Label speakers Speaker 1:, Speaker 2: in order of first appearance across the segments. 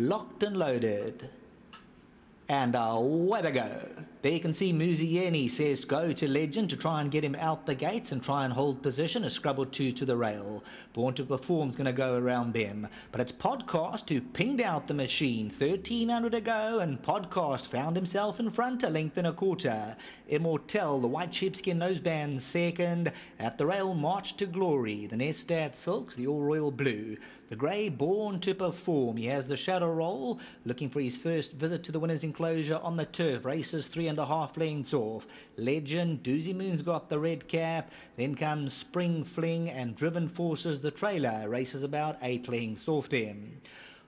Speaker 1: locked and loaded. And away they go. There you can see Muzieni says go to Legend to try and get him out the gates and try and hold position. A scrub or two to the rail. Born to Perform's going to go around them. But it's Podcast who pinged out the machine. 1,300 to go, and Podcast found himself in front, a length and a quarter. Immortel, the white sheepskin noseband, second. At the rail, March to Glory. The Nestat Silks, the all royal blue. The grey, Born to Perform. He has the shadow roll, looking for his first visit to the winner's enclosure on the turf. Races 3.5 lengths off. Legend, Doozy Moon's got the red cap. Then comes Spring Fling and Driven Forces, the trailer. Races about 8 lengths off them.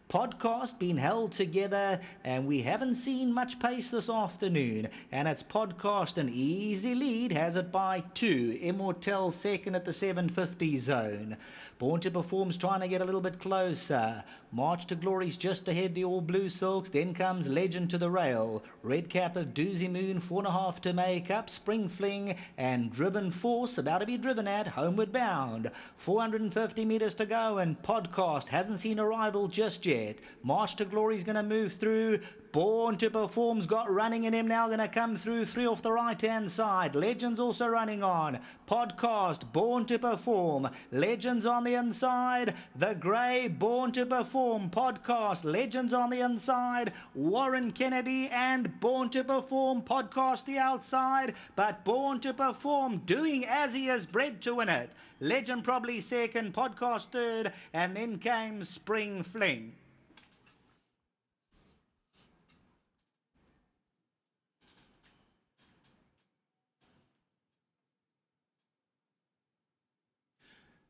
Speaker 1: Podcast being held together, and we haven't seen much pace this afternoon, and it's Podcast an easy lead, has it by 2. Immortel second at the 750 zone. Born to Perform's trying to get a little bit closer. March to Glory's just ahead, the all blue silks. Then comes Legend to the rail. Red cap of Doozy Moon, 4.5 to make up. Spring Fling and Driven Force about to be driven at homeward bound. 450 meters to go, and Podcast hasn't seen a rival just yet. March to Glory's going to move through. Born to Perform's got running in him now, going to come through 3 off the right hand side. Legends also running on. Podcast, Born to Perform. Legends on the inside. The grey, Born to Perform. Podcast, Legends on the inside. Warren Kennedy and Born to Perform. Podcast the outside, but Born to Perform doing as he is bred to win it. Legend probably second, Podcast third, and then came Spring Fling.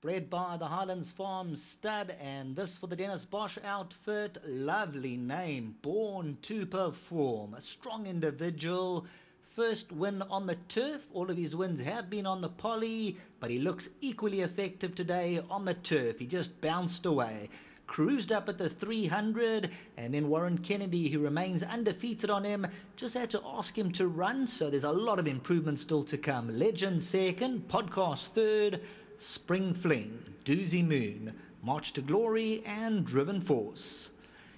Speaker 1: Bred by the Highlands Farm stud, and this for the Dennis Bosch outfit. Lovely name, Born to Perform. A strong individual. First win on the turf. All of his wins have been on the poly, but he looks equally effective today on the turf. He just bounced away. Cruised up at the 300, and then Warren Kennedy, who remains undefeated on him, just had to ask him to run, so there's a lot of improvement still to come. Legend second, Podcast third, Spring Fling, Doozy Moon, March to Glory and Driven Force.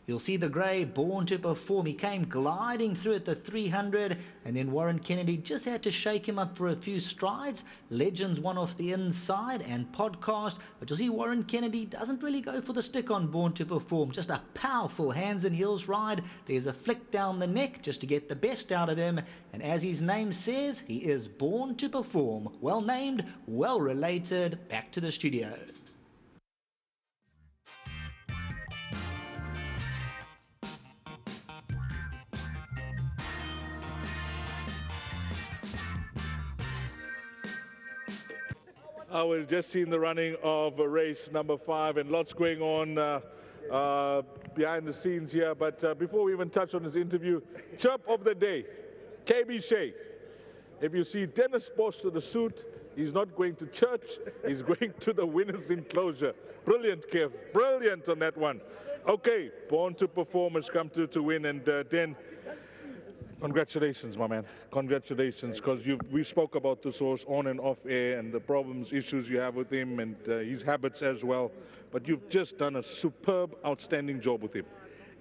Speaker 1: You'll see the grey, Born to Perform. He came gliding through at the 300, and then Warren Kennedy just had to shake him up for a few strides. Legends one off the inside, and Podcast. But you'll see Warren Kennedy doesn't really go for the stick on Born to Perform. Just a powerful hands and heels ride. There's a flick down the neck just to get the best out of him. And as his name says, he is Born to Perform. Well named, well related. Back to the studio.
Speaker 2: We've just seen the running of race number 5, and lots going on behind the scenes here. But before we even touch on this interview, chirp of the day, KB Shea. If you see Dennis Bosch to the suit, he's not going to church, he's going to the winner's enclosure. Brilliant, Kev, brilliant on that one. Okay, Born to Perform has come through to win, and Den, congratulations, my man. Congratulations, because we spoke about this horse on and off air and the problems, issues you have with him and his habits as well. But you've just done a superb, outstanding job with him.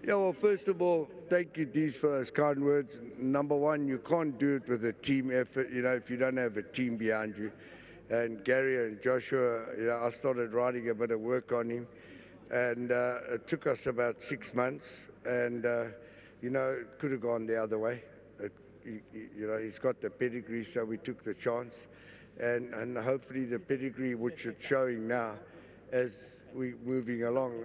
Speaker 3: Yeah, well, first of all, thank you, Dees, for those kind words. Number one, you can't do it with a team effort, if you don't have a team behind you. And Gary and Joshua, I started writing a bit of work on him. And it took us about 6 months. And, it could have gone the other way. He's got the pedigree, so we took the chance. And hopefully the pedigree, which it's showing now, as we're moving along,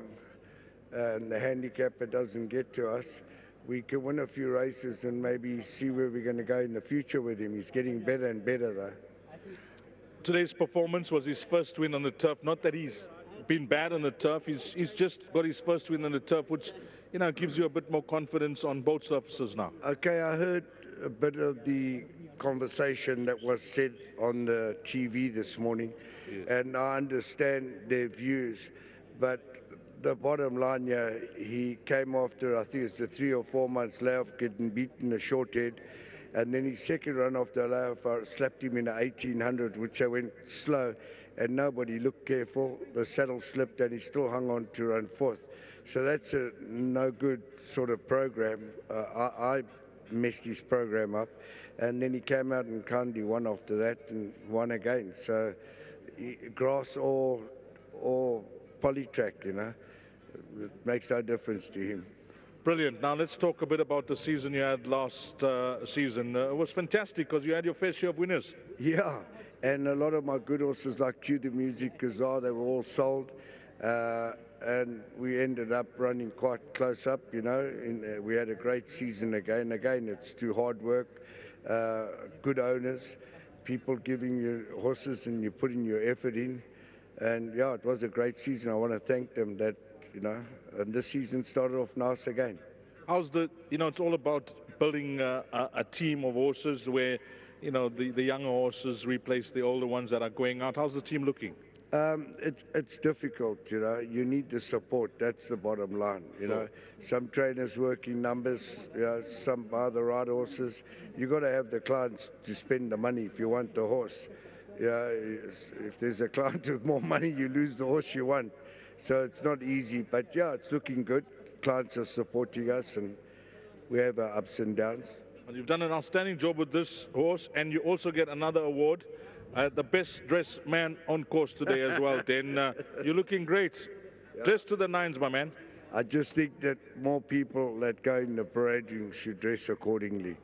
Speaker 3: and the handicapper doesn't get to us, we can win a few races and maybe see where we're going to go in the future with him. He's getting better and better, though.
Speaker 2: Today's performance was his first win on the turf. Not that he's been bad on the turf. He's just got his first win on the turf, which gives you a bit more confidence on both surfaces now.
Speaker 3: Okay, I heard a bit of the conversation that was said on the TV this morning, and I understand their views, but the bottom line here, he came after, I think it's a 3 or 4 months layoff, getting beaten a short head, and then his second run after the layoff, I slapped him in a 1800, which I went slow, and nobody looked careful. The saddle slipped, and he still hung on to run fourth. So that's a no good sort of program. I messed his program up, and then he came out and kindly won after that and won again. So grass or polytrack, you know, it makes no difference to him.
Speaker 2: Brilliant. Now let's talk a bit about the season you had last season. It was fantastic because you had your fair share of winners.
Speaker 3: Yeah, and a lot of my good horses like Cue the Music, Kazar, they were all sold. And we ended up running quite close up, you know. We had a great season again. Again, it's through hard work, good owners, people giving you horses and you putting your effort in. And yeah, it was a great season. I want to thank them that, you know, and this season started off nice again.
Speaker 2: How's the, you know, it's all about building a team of horses where, you know, the younger horses replace the older ones that are going out. How's the team looking?
Speaker 3: It's difficult, you know. You need the support. That's the bottom line, you know. Some trainers working numbers, you know, some buy the right horses. You got to have the clients to spend the money if you want the horse. Yeah, if there's a client with more money, you lose the horse you want. So it's not easy, but yeah, it's looking good. Clients are supporting us, and we have our ups and downs.
Speaker 2: Well, you've done an outstanding job with this horse, and you also get another award. The best dressed man on course today as well. Then you're looking great. Yeah. Dressed to the nines, my man.
Speaker 3: I just think that more people that go in the parading should dress accordingly.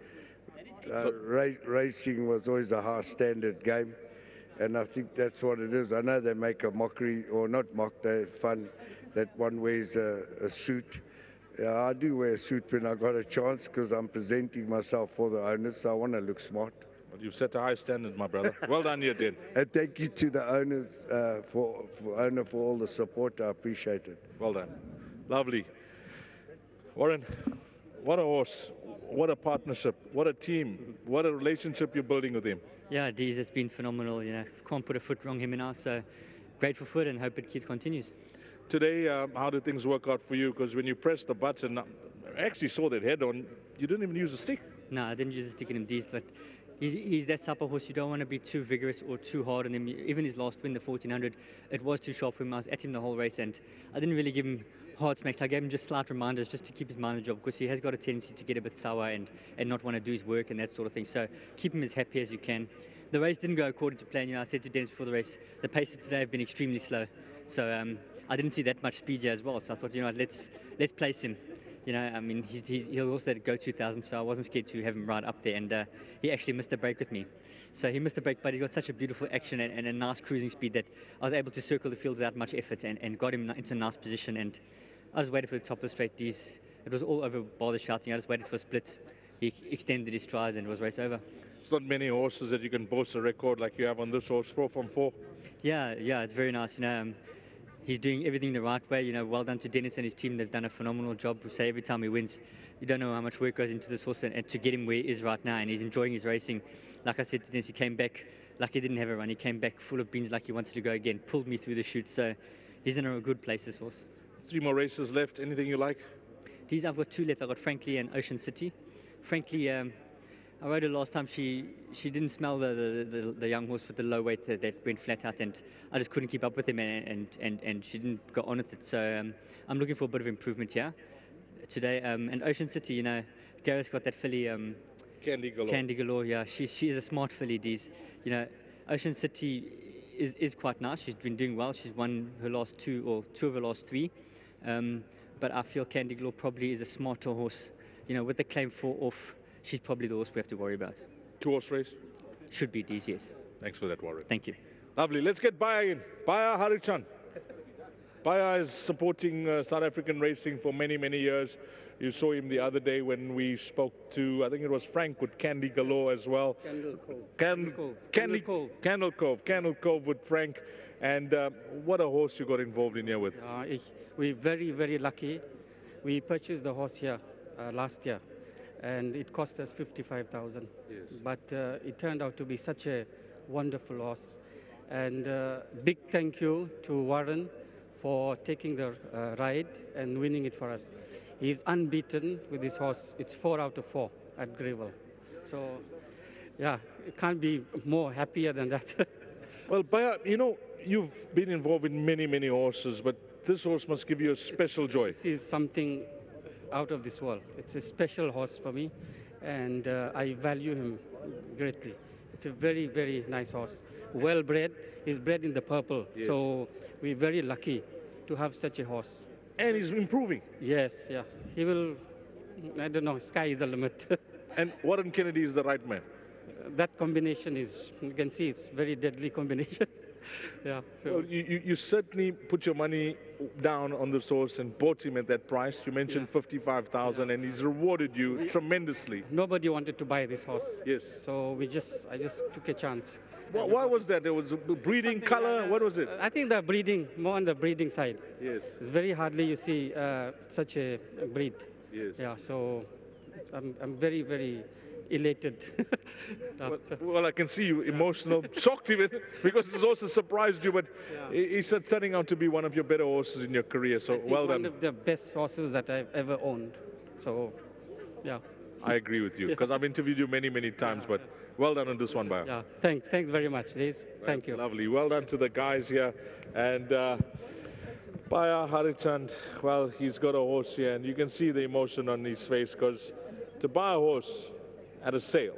Speaker 3: Racing was always a high standard game, and I think that's what it is. I know they make a mockery, or not mock, they're fun, that one wears a suit. Yeah, I do wear a suit when I got a chance because I'm presenting myself for the owners, so I want to look smart.
Speaker 2: You've set a high standard, my brother. Well done here, Den.
Speaker 3: And thank you to the owners, for all the support. I appreciate it.
Speaker 2: Well done. Lovely. Warren, what a horse, what a partnership, what a team, what a relationship you're building with him.
Speaker 4: Yeah, Deez, it's been phenomenal. You know, can't put a foot wrong him and us. So grateful for it and hope it continues.
Speaker 2: Today, how did things work out for you? Because when you pressed the button, I actually saw that head on. You didn't even use a stick.
Speaker 4: No, I didn't use a stick in him, Deez, but he's that type of horse. You don't want to be too vigorous or too hard on him. Even his last win, the 1400, it was too sharp for him. I was at him the whole race, and I didn't really give him hard smacks. I gave him just slight reminders just to keep his mind on the job, because he has got a tendency to get a bit sour and not want to do his work and that sort of thing. So keep him as happy as you can. The race didn't go according to plan. You know, I said to Dennis before the race, the paces today have been extremely slow. So I didn't see that much speed here as well. So I thought, you know, let's place him. You know, I mean, he'll also go 2000, so I wasn't scared to have him right up there. And he actually missed a break with me. So he missed a break, but he got such a beautiful action and a nice cruising speed that I was able to circle the field without much effort and got him into a nice position. And I was waiting for the top of the straight D's. It was all over bar the shouting. I just waited for a split. He extended his stride and it was race over.
Speaker 2: It's not many horses that you can boast a record like you have on this horse, 4 from 4.
Speaker 4: Yeah, it's very nice. You know, he's doing everything the right way. You know, well done to Dennis and his team. They've done a phenomenal job. We say every time he wins, you don't know how much work goes into this horse, and to get him where he is right now, and he's enjoying his racing. Like I said to Dennis, he came back like he didn't have a run. He came back full of beans like he wanted to go again, pulled me through the chute. So he's in a good place, this horse.
Speaker 2: 3 more races left. Anything you like?
Speaker 4: These I've got 2 left. I've got Frankly and Ocean City. Frankly, I rode her last time. She didn't smell the young horse with the low weight that went flat out, and I just couldn't keep up with him, and she didn't go on with it. So I'm looking for a bit of improvement here today. And Ocean City, you know, Gareth's got that filly.
Speaker 2: Candy Galore.
Speaker 4: Candy Galore, yeah. She is a smart filly, Deez. You know, Ocean City is quite nice. She's been doing well. She's won her last 2 or 2 of her last 3. But I feel Candy Galore probably is a smarter horse. You know, with the claim 4 off, she's probably the horse we have to worry about.
Speaker 2: 2-horse race?
Speaker 4: Should be Deez, yes.
Speaker 2: Thanks for that, Warren.
Speaker 4: Thank you.
Speaker 2: Lovely. Let's get Baya in. Baya Harichan. Baya is supporting South African racing for many, many years. You saw him the other day when we spoke to, I think it was Frank with Candy Galore as well. Candle Cove with Frank. And what a horse you got involved in here with.
Speaker 5: We're very, very lucky. We purchased the horse here last year, and it cost us 55,000.
Speaker 2: Yes.
Speaker 5: But it turned out to be such a wonderful horse. And big thank you to Warren for taking the ride and winning it for us. He's unbeaten with this horse. It's 4 out of 4 at Greyville. So, yeah, it can't be more happier than that.
Speaker 2: Well, Baya, you know, you've been involved in many, many horses, but this horse must give you a special joy.
Speaker 5: This is something out of this world. It's a special horse for me, and I value him greatly. It's a very, very nice horse. Well bred. He's bred in the purple.
Speaker 2: Yes.
Speaker 5: So we're very lucky to have such a horse.
Speaker 2: And he's improving.
Speaker 5: Yes, yes. He will, I don't know, sky is the limit.
Speaker 2: And Warren Kennedy is the right man.
Speaker 5: That combination is, you can see it's very deadly combination. Yeah. So.
Speaker 2: Well, you certainly put your money down on this horse and bought him at that price. You mentioned 55,000, and he's rewarded you tremendously.
Speaker 5: Nobody wanted to buy this horse.
Speaker 2: Yes.
Speaker 5: So I just took a chance.
Speaker 2: Why was that? There was a breeding, color. What was it?
Speaker 5: I think the breeding, more on the breeding side.
Speaker 2: Yes.
Speaker 5: It's very hardly you see such a breed.
Speaker 2: Yes.
Speaker 5: Yeah. So I'm very, very elated.
Speaker 2: Well, I can see you emotional, shocked even, because this also surprised you, but he's turning out to be one of your better horses in your career, so well done.
Speaker 5: One of the best horses that I've ever owned. So, yeah.
Speaker 2: I agree with you, because I've interviewed you many, many times, but well done on this one, Bayo.
Speaker 5: Yeah, thanks very much, Jace. Thank you.
Speaker 2: Lovely. Well done to the guys here. And Baya Harichand, well, he's got a horse here, and you can see the emotion on his face, because to buy a horse at a sale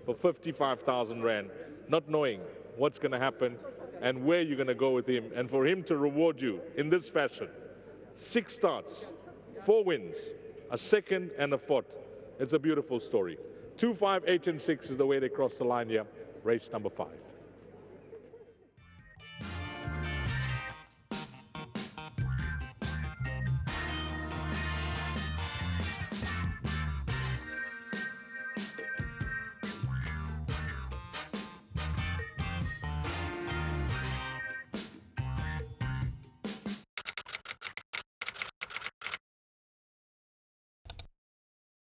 Speaker 2: for 55,000 Rand, not knowing what's going to happen and where you're going to go with him, and for him to reward you in this fashion, 6 starts, 4 wins, a second and a fourth. It's a beautiful story. 2, 5, 8, and 6 is the way they cross the line here, race number 5.